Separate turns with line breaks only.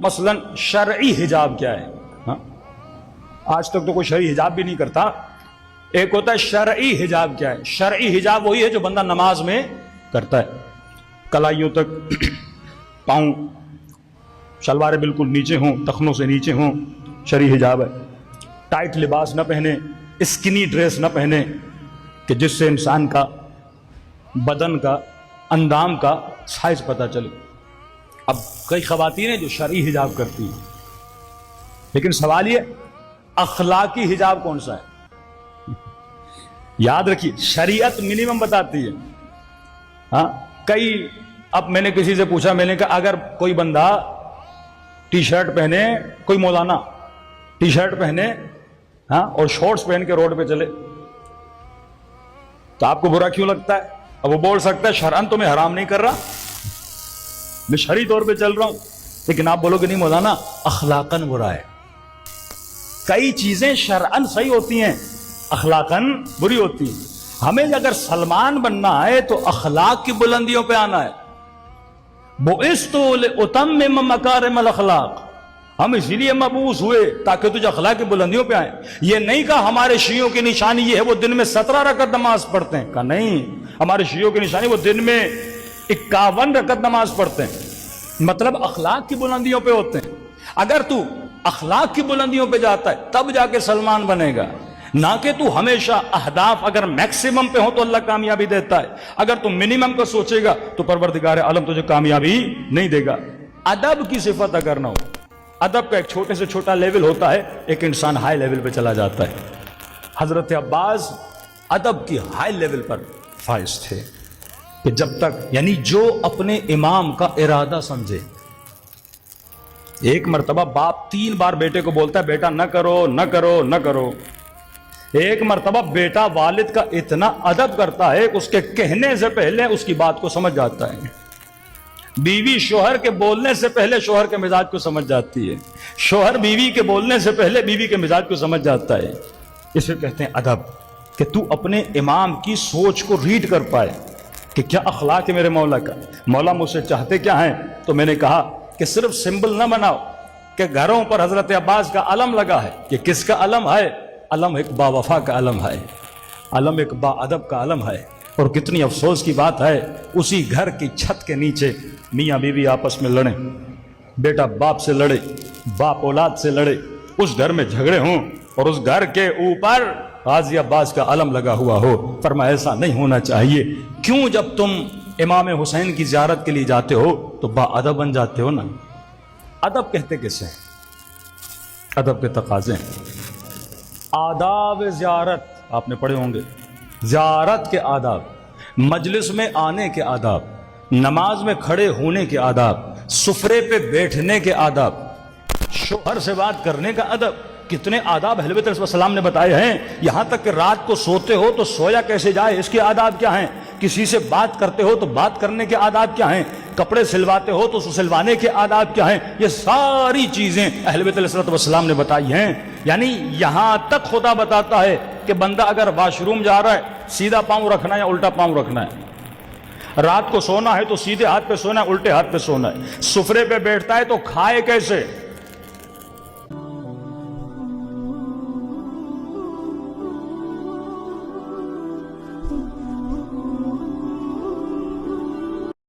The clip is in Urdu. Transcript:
مثلا شرعی حجاب کیا ہے؟ ہاں آج تک تو کوئی شرعی حجاب بھی نہیں کرتا. ایک ہوتا ہے شرعی حجاب. کیا ہے شرعی حجاب؟ وہی ہے جو بندہ نماز میں کرتا ہے. کلائیوں تک پاؤں، شلواریں بالکل نیچے ہوں، ٹخنوں سے نیچے ہوں، شرعی حجاب ہے. ٹائٹ لباس نہ پہنے، اسکنی ڈریس نہ پہنے کہ جس سے انسان کا بدن کا اندام کا سائز پتہ چلے. اب کئی خواتین ہیں جو شرعی حجاب کرتی ہیں، لیکن سوال یہ اخلاقی حجاب کون سا ہے؟ یاد رکھیے شریعت منیمم بتاتی ہے. ہاں اب میں نے کسی سے پوچھا، میں نے کہا اگر کوئی بندہ ٹی شرٹ پہنے، کوئی مولانا ٹی شرٹ پہنے اور شورٹس پہن کے روڈ پہ چلے تو آپ کو برا کیوں لگتا ہے؟ اب وہ بول سکتا ہے شرعن تو میں حرام نہیں کر رہا، میں شرعی طور پہ چل رہا ہوں. لیکن آپ بولو کہ نہیں مولانا اخلاقاً برا ہے. کئی چیزیں شرعن صحیح ہوتی ہیں، اخلاقاً بری ہوتی ہیں. ہمیں اگر سلمان بننا ہے تو اخلاق کی بلندیوں پہ آنا ہے. بُعِثْتُ لِأُتَمِّمَ مَكَارِمَ الْأَخْلَاقِ، ہم اسی لیے مبعوث ہوئے تاکہ تجھے اخلاق کی بلندیوں پہ آئیں. یہ نہیں کہا ہمارے شیعوں کی نشانی یہ ہے وہ دن میں 17 رکعت نماز پڑھتے ہیں. کہا نہیں، ہمارے شیعوں کی نشانی وہ دن میں 51 رکعت نماز پڑھتے ہیں. مطلب اخلاق کی بلندیوں پہ ہوتے ہیں. اگر تو اخلاق کی بلندیوں پہ جاتا ہے تب جا کے سلمان بنے گا، نہ کہ تو ہمیشہ اہداف اگر میکسیمم پہ ہو تو اللہ کامیابی دیتا ہے، اگر تو منیمم کو سوچے گا تو پروردگار عالم تجھے کامیابی نہیں دے گا. ادب کی صفت اگر نہ ہو، ادب کا ایک چھوٹے سے چھوٹا لیول ہوتا ہے، ایک انسان ہائی لیول پہ چلا جاتا ہے. حضرت عباس ادب کی ہائی لیول پر فائز تھے کہ جب تک یعنی جو اپنے امام کا ارادہ سمجھے. ایک مرتبہ باپ 3 بار بیٹے کو بولتا ہے بیٹا نہ کرو نہ کرو نہ کرو. ایک مرتبہ بیٹا والد کا اتنا ادب کرتا ہے اس کے کہنے سے پہلے اس کی بات کو سمجھ جاتا ہے. بیوی شوہر کے بولنے سے پہلے شوہر کے مزاج کو سمجھ جاتی ہے، شوہر بیوی کے بولنے سے پہلے بیوی کے مزاج کو سمجھ جاتا ہے. اسے کہتے ہیں ادب، کہ تو اپنے امام کی سوچ کو ریڈ کر پائے کہ کیا اخلاق ہے میرے مولا کا. مولا مجھ سے چاہتے کیا ہیں؟ تو میں نے کہا کہ صرف سمبل نہ بناؤ کہ گھروں پر حضرت عباس کا علم لگا ہے. یہ کس کا علم ہے؟ علم ایک با وفا کا علم ہے، علم ایک با ادب کا علم ہے. اور کتنی افسوس کی بات ہے اسی گھر کی چھت کے نیچے میاں بیوی آپس میں لڑیں، بیٹا باپ سے لڑے، باپ اولاد سے لڑے، اس گھر میں جھگڑے ہوں اور اس گھر کے اوپر غازی عباس کا علم لگا ہوا ہو. فرمایا ایسا نہیں ہونا چاہیے. کیوں جب تم امام حسین کی زیارت کے لیے جاتے ہو تو با ادب بن جاتے ہو نا. ادب کہتے کسے ہیں؟ ادب کے تقاضے ہیں. آداب زیارت آپ نے پڑھے ہوں گے، زیارت کے آداب، مجلس میں آنے کے آداب، نماز میں کھڑے ہونے کے آداب، سفرے پہ بیٹھنے کے آداب، شوہر سے بات کرنے کا ادب. کتنے آداب اہل بیت علیہ السلام نے بتائے ہیں. یہاں تک کہ رات کو سوتے ہو تو سویا کیسے جائے اس کے آداب کیا ہیں، کسی سے بات کرتے ہو تو بات کرنے کے آداب کیا ہیں، کپڑے سلواتے ہو تو سلوانے کے آداب کیا ہیں. یہ ساری چیزیں اہل بیت علیہ السلام نے بتائی ہیں. یعنی یہاں تک خدا بتاتا ہے کہ بندہ اگر واش روم جا رہا ہے سیدھا پاؤں رکھنا ہے یا الٹا پاؤں رکھنا ہے، رات کو سونا ہے تو سیدھے ہاتھ پہ سونا ہے الٹے ہاتھ پہ سونا ہے، سفرے پہ بیٹھتا ہے تو کھائے کیسے،